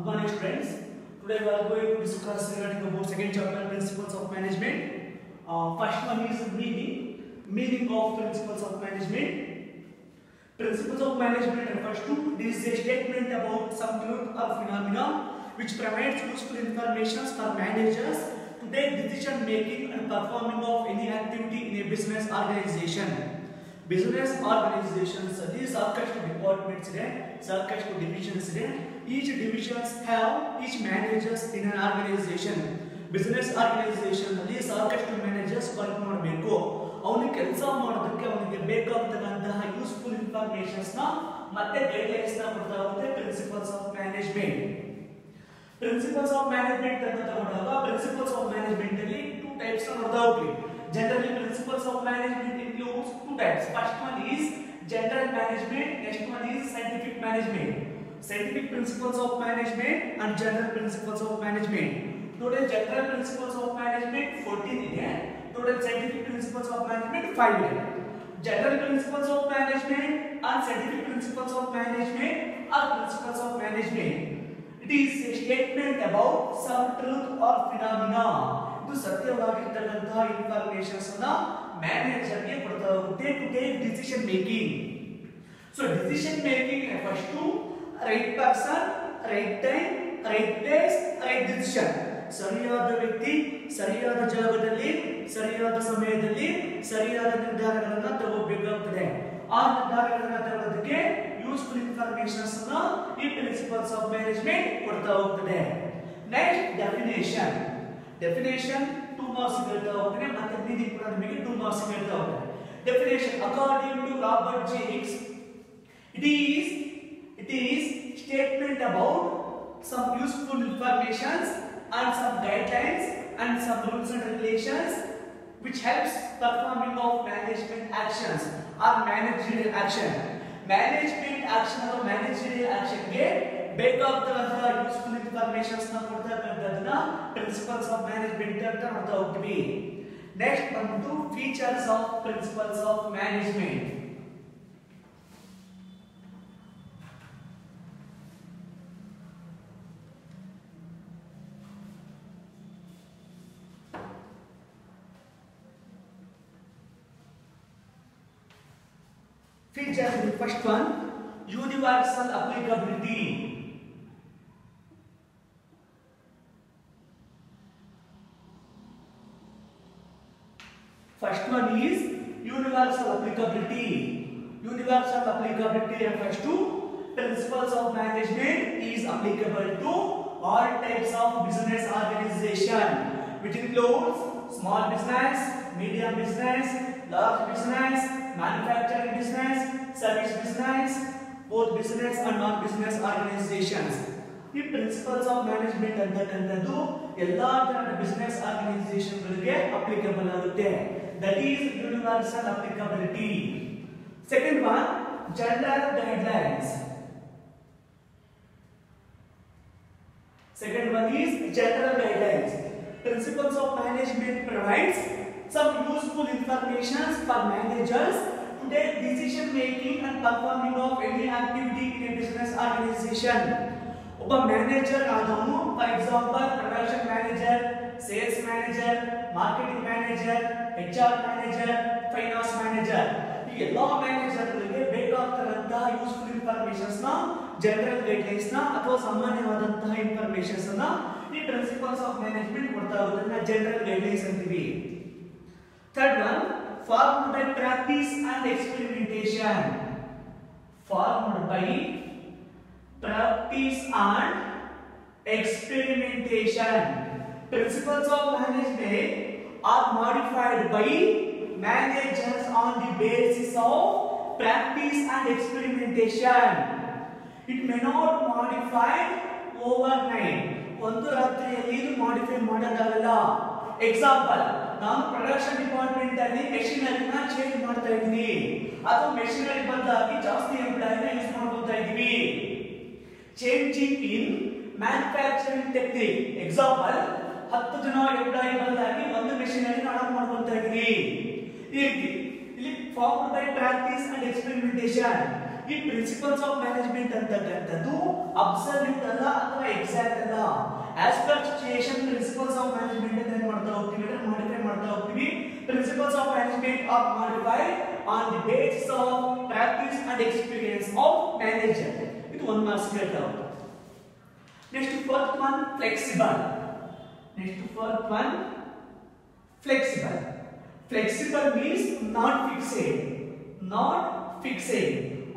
morning students. Today we are going to discuss regarding about second chapter principles of management. First one is meaning of principles of management. Principles of management refers to this is a statement about some truth or phenomena which provides useful information for managers to take decision making and performing of any activity in a business organization. Business organizations, these ಸಾಕಷ್ಟು departments ಇದೆ, ಸಾಕಷ್ಟು divisions ಇದೆ. Each divisions have each managers in an organization. Business organization ನಲ್ಲಿ ಸಾಕಷ್ಟು managers work ಮಾಡಬೇಕು. ಅವನಿಗೆ ಕೆಲಸ ಮಾಡೋದಕ್ಕೆ ಅವನಿಗೆ ಬೇಕಾದಂತಹ ಯೂಸ್ಫುಲ್ ಇನ್ಫಾರ್ಮೇಷನ್ಸ್ ನ ಮತ್ತೆ ಗೈಡ್ಲೈನ್ಸ್ ನ ಕೊಡ್ತಾ ಹೋಗುತ್ತೆ principles of management. Principles of management ಅಂತ ತಗೊಂಡಾಗ ಪ್ರಿನ್ಸಿಪಲ್ಸ್ ಆಫ್ ಮ್ಯಾನೇಜ್ಮೆಂಟ್ ಅಲ್ಲಿ ಟೂ ಟೈಪ್ಸ್ ನ ನೋಡ್ತಾ ಹೋಗ್ತೀವಿ. Generally, principles of management includes two types. First one is general management. Next one is scientific management. Scientific principles of management and general principles of management. Total general principles of management 14 ಇದೆ. Total scientific principles of management 5 ಇದೆ. General principles of management and scientific principles of management are principles of management. It is a statement about some truth or phenomena. ಇದು ಸತ್ಯವಾಗಿರ್ತಕ್ಕಂತಹ informations ಅನ್ನ manager ಗೆ ಕೊಡ್ತಾ ಹೋಗುತ್ತೆ to take decision making. So decision making refers to right person, right time, right place, right decision. ಸರಿಯಾದ ವ್ಯಕ್ತಿ ಸರಿಯಾದ ಜಾಗದಲ್ಲಿ ಸರಿಯಾದ ಸಮಯದಲ್ಲಿ ಸರಿಯಾದ ನಿರ್ಧಾರಗಳನ್ನು ತಗೋಬೇಕಾಗುತ್ತದೆ. ಆ ನಿರ್ಧಾರಗಳನ್ನು ತಗೊಳ್ಳೋದಕ್ಕೆ ಯೂಸ್ಫುಲ್ ಇನ್ಫಾರ್ಮೇಷನ್ಸ್ ಅನ್ನ ಈ ಪ್ರಿನ್ಸಿಪಲ್ಸ್ ಆಫ್ ಮ್ಯಾನೇಜ್ಮೆಂಟ್ ಕೊಡ್ತಾ ಹೋಗ್ತದೆ. Next definition. Definition 2 marks ಹೇಳ್ತಾ ಹೋಗ್ತಾನೆ ಮತ್ತೆ ಮೀನಿಂಗ್ ಕೂಡ ನಿಮಗೆ 2 marks ಹೇಳ್ತಾ ಹೋಗ್ತಾನೆ. Definition according to Robert J. Hicks, it is statement about some useful informations and some guidelines and some rules and regulations which helps performing of management actions or managerial action. Management action or managerial action ಗೆ ಬೇಕಾದಂತಹ useful informations ನ ಕೊಡ್ತಕ್ಕಂಥದ್ದನ್ನ principles of management ಅಂತ ನೋಡ್ತಾ ಹೋಗ್ತೀವಿ. Next ಬಂದು features of principles of management. Features, the first one, universal applicability. First one is universal applicability. Universal applicability refers to principles of management is applicable to all types of business organization, which includes small business, medium business, large business, manufacturing business, service business, both business and non-business organizations. ಈ principles of management ಅಂತಕ್ಕಂಥದ್ದು ಎಲ್ಲಾ ತರಹದ business organisation ಗಳಿಗೆ applicable ಆಗುತ್ತೆ. That is universal applicability. Second one, general guidelines. Second one is general guidelines. Principles of management provides some useful information for managers to take decision making and performing of any activity in a business organization. ಒಬ್ಬ manager ಆದವನು for example production manager, sales manager, marketing manager, HR manager, finance manager, ಈ ಎಲ್ಲಾ ಮ್ಯಾನೇಜರ್ಗಳಿಗೆ ಬೇಕಾಗಿರುವಂತಹ useful informations ನ general guidelines ನ ಅಥವಾ ಸಾಮಾನ್ಯವಾದಂತಹ informations ಅನ್ನ ಈ ಪ್ರಿನ್ಸಿಪಲ್ಸ್ ಆಫ್ ಮ್ಯಾನೇಜ್ಮೆಂಟ್ ಕೊಡ್ತಾ ಹೋಗೋದನ್ನ ಜನರಲ್ ಗೈಡ್ಲೈನ್ಸ್ ಅಂತೀವಿ. Third one, formed by practice and experimentation. Formed by practice and experimentation. Principles of management are modified by managers on the basis of practice and experimentation. It may not modify overnight. ಒಂದು ರಾತ್ರಿಯಲ್ಲಿ ಇದು modify ಮಾಡೋದಾಗಲ್ಲ. Example, ನಾನು production department ಅಲ್ಲಿ ಮೆಷಿನರಿನ change ಮಾಡ್ತಾ ಇದ್ದೀನಿ ಅಥವಾ machinery ಬಂದಾಗಿ ಜಾಸ್ತಿ ಎಂಪ್ಲಾಯಿನ use ಮಾಡ್ಕೊತಾ ಇದೀವಿ. Changing in manufacturing technique. Example, 10 ಜನ ಎಂಪ್ಲಾಯಿ ಬಂದಾಗಿ ಒಂದು ಮೆಷಿನರಿ ಆನ್ ಮಾಡ್ಕೊತಾ ಇದೀವಿ. ಈ ರೀತಿ ಇಲ್ಲಿ formed by practice and experimentation. ಈ ಪ್ರಿನ್ಸಿಪಲ್ಸ್ ಆಫ್ ಮ್ಯಾನೇಜ್ಮೆಂಟ್ ಅಂತಕ್ಕಂಥದ್ದು ಅಬ್ಸಲ್ಯೂಟ್ ಅಲ್ಲ ಅಥವಾ exact as per situation principles of management ಅಂತ ಏನು ಮಾಡ್ತಾ ಹೋಗ್ತೀವಿ ಅಂದ್ರೆ ಮಾಡಿಫೈ ಮಾಡ್ತಾ ಹೋಗ್ತೀವಿ. Principles of management are modified on the basis of practice and experience of manager. ಇದು 1 ಮಾರ್ಕ್ಸ್ ಹೇಳ್ತಾ ಹೋಗ್ತೀವಿ. Next fourth one, flexible. Next fourth one, flexible. Flexible means not fixed, not fixed,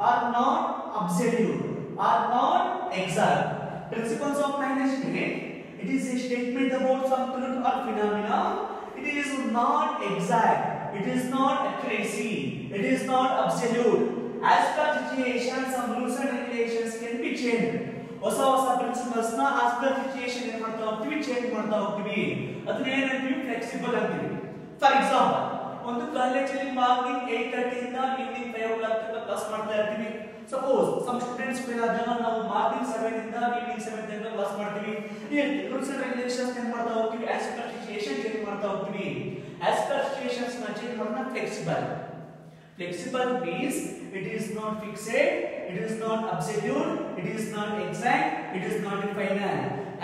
or not absolute, or not exact. Principles of management, it is a statement about some truth or phenomena. It is not exact, it is not accuracy, it is not absolute. As per situation, some rules and regulations can be changed. ಹೊಸ principles ನ as per situation ಏನು ಮಾಡ್ತಾ ಹೋಗ್ತೀವಿ, change ಮಾಡ್ತಾ ಹೋಗ್ತೀವಿ. ಅದನ್ನ ಏನಂತೀವಿ, flexible ಅಂತೀವಿ. ಫಾರ್ ಎಕ್ಸಾಂಪಲ್, ಒಂದು ಕಾಲೇಜಲ್ಲಿ ಮಾರ್ನಿಂಗ್ 8:30 ಇಂದ ಈವ್ನಿಂಗ್ 5 o'clock ತನಕ ಕ್ಲಾಸ್ ಮಾಡ್ತಾ ಇರ್ತೀವಿ. ಸಪೋಸ್ ಸಮ್ ಸ್ಟೂಡೆಂಟ್ಸ್ ಫೇಲ್ ಆದಾಗ ನಾವು ಮಾರ್ನಿಂಗ್ 7 ಇಂದ ಈವ್ನಿಂಗ್ 7 ತನಕ ಕ್ಲಾಸ್ ಮಾಡ್ತೀವಿ. ಈ ರೂಲ್ಸ್ ಅಂಡ್ ರೆಗ್ಯುಲೇಷನ್ಸ್ ಏನು ಮಾಡ್ತಾ ಹೋಗ್ತೀವಿ, ಆಸ್ ಪರ್ ಸಿಚುಯೇಷನ್ ಚೇಂಜ್ ಮಾಡ್ತಾ ಹೋಗ್ತೀವಿ. ಆಸ್ ಪರ್ ಸಿಚುಯೇಷನ್ಸ್ ನ ಚೇಂಜ್ ಮಾಡೋಣ flexible. Flexible means it is not fixed, it is not absolute, it is not exact, it is not final.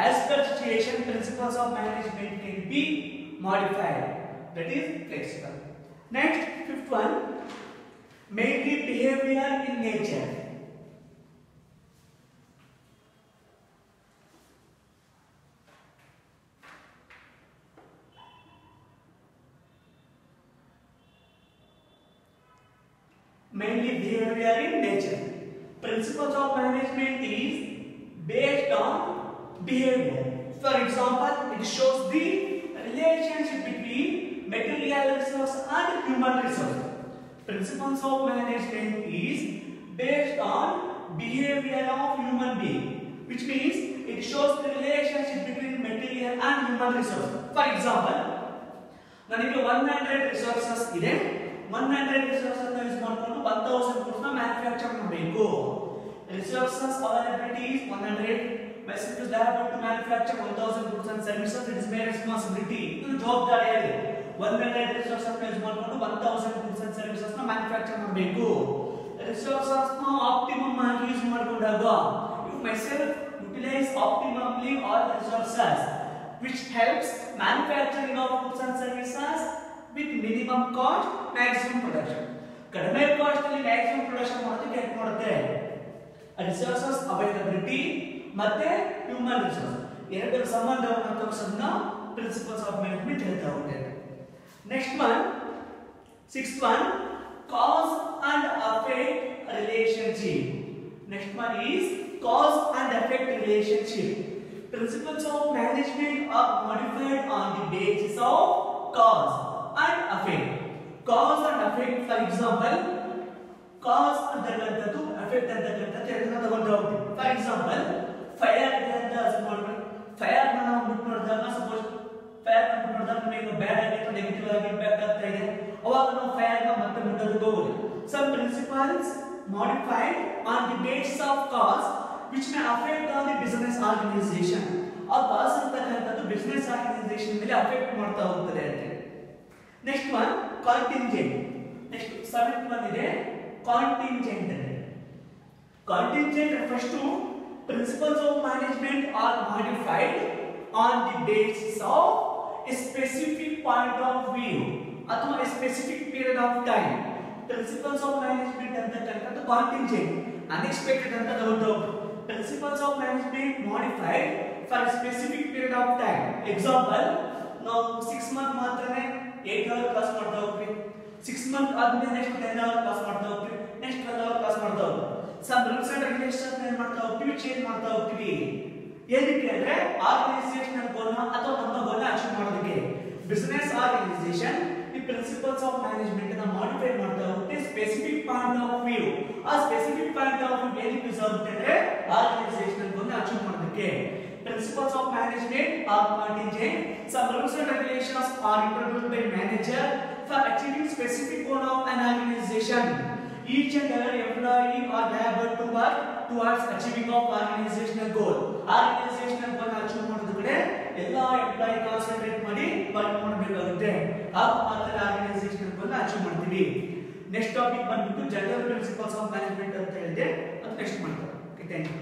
As per situation, principles of management can be modified. That is flexible. Next, fifth one, mainly behavior in nature. Mainly behavior in nature. Principles of management is based on behavior. For example, it shows the relationship between material resource and human resource. Principles of management is based on behavior of human being, which means it shows the relationship between material and human resource. For example, ನನಗೆ 100 resources ಇದೆ. 100 resources ನ use ಮಾಡ್ಕೊಂಡು 1000 goods ನ manufacture ಮಾಡಬೇಕು. Resources availability is 100. Message is there to manufacture 1000 goods and services. It is my responsibility. ಇದು ಜವಾಬ್ದಾರಿ ಇದೆ. 100 resources ನ ಯೂಸ್ ಮಾಡ್ಕೊಂಡು 1000 goods and services ನ ಮ್ಯಾನುಫ್ಯಾಕ್ಚರ್ ಮಾಡಬೇಕು. Resources ನ ಆಪ್ಟಿಮಮ್ ಆಗಿ ಯೂಸ್ ಮಾಡಿಕೊಂಡಾಗ if myself utilize optimally all resources, which helps manufacturing of goods and services with minimum cost, maximum production. ಕಡಿಮೆ ಕಾಸ್ಟ್ ಅಲ್ಲಿ ಮ್ಯಾಕ್ಸಿಮಮ್ ಪ್ರೊಡಕ್ಷನ್ ಮಾಡೋದಕ್ಕೆ ಹೆಲ್ಪ್ ಮಾಡುತ್ತೆ. ರಿಸೋರ್ಸಸ್ ಅವೈಲಬಿಲಿಟಿ ಮತ್ತೆ ಹ್ಯೂಮನ್ ರಿಸೋರ್ಸ್ ಎರಡರ ಸಂಬಂಧವನ್ನು ತೋರಿಸೋದನ್ನ ಪ್ರಿನ್ಸಿಪಲ್ಸ್ ಆಫ್ ಮ್ಯಾನೇಜ್ಮೆಂಟ್ ಹೇಳ್ತಾ ಹೋಗ್ತಾರೆ. Next one, sixth one, cause and affect relationship. Next one is cause and affect relationship. Principles of management are modified on the basis of cause and effect. Cause and effect, for example, cause ಅಂತಕ್ಕಂಥದ್ದು effect ಅಂತಕ್ಕಂಥದ್ದು ಎರಡನ್ನ ತಗೊಂಡು ಹೋಗ್ತೀವಿ. For example, fire ಅಂತ ಅನ್ಕೊಳ್ಳಿ. Fire ನಾವು ಬಿಟ್ಟು ನೋಡಿದಾಗ ಸಪೋಸ್ ಫೈರ್ ಬಿಟ್ಟು ನೋಡಿದಾಗ ನಮಗೆ ಬ್ಯಾಡ್ ಆಗಿತ್ತು, ನೆಗೆಟಿವ್ ಆಗಿ ಇಂಪ್ಯಾಕ್ಟ್ ಆಗ್ತಾ ಇದೆ. ಅವಾಗ ನಾವು ಫೈರ್ ನ ಮತ್ತೆ ಬಿಡೋದಕ್ಕೆ ಹೋಗೋದು. Some principles modified on the basis of cause which may affect on the business organization. ಆ ಕಾಸ್ ಅಂತಕ್ಕಂಥದ್ದು ಬಿಸಿನೆಸ್ ಆರ್ಗನೈಸೇಷನ್ ಮೇಲೆ ಅಫೆಕ್ಟ್ ಮಾಡ್ತಾ ಹೋಗ್ತದೆ ಅಂತ. Next one, contingent. Next seventh one ಇದೆ contingent. Contingent refers to principles of management are modified on the basis of a specific point of view ಅಥವಾ a specific period of time. Principles of management ಅಂತಕ್ಕಂಥದ್ದು contingent, unexpected ಅಂತ ತಗೊಂಡು principles of management modified for a specific period of time. Example, ನಾವು 6 month ಮಾತ್ರನೇ 8 hour class ಮಾಡ್ತಾ ಹೋಗ್ತೀವಿ. 6 month ಆದ್ಮೇಲೆ next 10 hour class ಮಾಡ್ತಾ ಹೋಗ್ತೀವಿ, ನೆಕ್ಸ್ಟ್ 12 hour ಕ್ಲಾಸ್ ಮಾಡ್ತಾ ಹೋಗ್ತೀವಿ. ಸಮ್ ರೂಲ್ಸ್ ಅಂಡ್ ರೆಗ್ಯುಲೇಷನ್ಸ್ ಏನು ಮಾಡ್ತಾ ಹೋಗ್ತೀವಿ, ಚೇಂಜ್ ಮಾಡ್ತಾ ಹೋಗ್ತೀವಿ. ಏನಕ್ಕೆ ಅಂದ್ರೆ ಆರ್ಗನೈಸೇಷನಲ್ ಗೋಲ್ನ ಅಥವಾ ನಮ್ಮ ಗೋಲ್ನ ಅಚೀವ್ ಮಾಡೋದಕ್ಕೆ. ಬಿಸಿನೆಸ್ ಆರ್ಗನೈಸೇಷನ್ ಈ ಪ್ರಿನ್ಸಿಪಲ್ಸ್ ಆಫ್ ಮ್ಯಾನೇಜ್ಮೆಂಟ್ ಅನ್ನು ಮಾಡಿಫೈ ಮಾಡ್ತಾ ಹೋಗುತ್ತೆ ಸ್ಪೆಸಿಫಿಕ್ ಪಾಯಿಂಟ್ ಆಫ್ ವ್ಯೂ. ಆ ಸ್ಪೆಸಿಫಿಕ್ ಪಾಯಿಂಟ್ ಆಫ್ ವ್ಯೂ ಏನಕ್ಕೆ ಯೂಸ್ ಆಗುತ್ತೆ ಅಂದ್ರೆ ಆರ್ಗನೈಸೇಷನಲ್ ಗೋಲ್ನ ಅಚೀವ್ ಮಾಡೋದಕ್ಕೆ. Principles of management are contingent. Some rules and regulations are introduced by manager for achieving specific goal of an organization. Each and every employee are liable to work towards achieving of organizational goal. Organizational goal achieve ಮಾಡೋದಕ್ಕೆ ಎಲ್ಲ employee concentrate ಮಾಡಿ work ಮಾಡಬೇಕಾಗುತ್ತೆ. ಆಗ ಮಾತ್ರ organisational goal achieve ಮಾಡ್ತೀವಿ. Next topic ಬಂದ್ಬಿಟ್ಟು general principles of management ಅಂತ ಹೇಳಿದೆ, ಅದು ನೆಕ್ಸ್ಟ್ ಮಾಡ್ತಾರೆ. Okay, thank you.